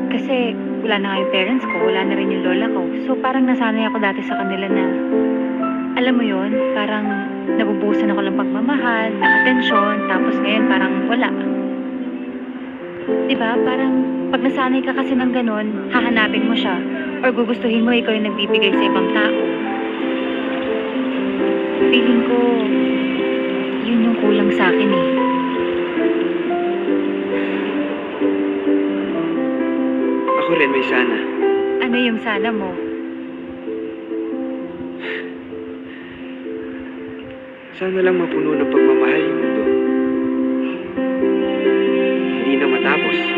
Kasi wala na nga yung parents ko, wala na rin yung lola ko. So parang nasanay ako dati sa kanila na, alam mo yon, parang nabubusan ako ng pagmamahal, ng atensyon, tapos ngayon parang wala. Diba? Parang pag nasanay ka kasi ng ganun, hahanapin mo siya. Or gugustuhin mo ikaw yung nagbibigay sa ibang tao. Feeling ko, yun yung kulang sa akin eh. Ako rin may sana. Ano yung sana mo? Sana lang mapuno ng pagmamahal yung mundo. Hindi na matapos.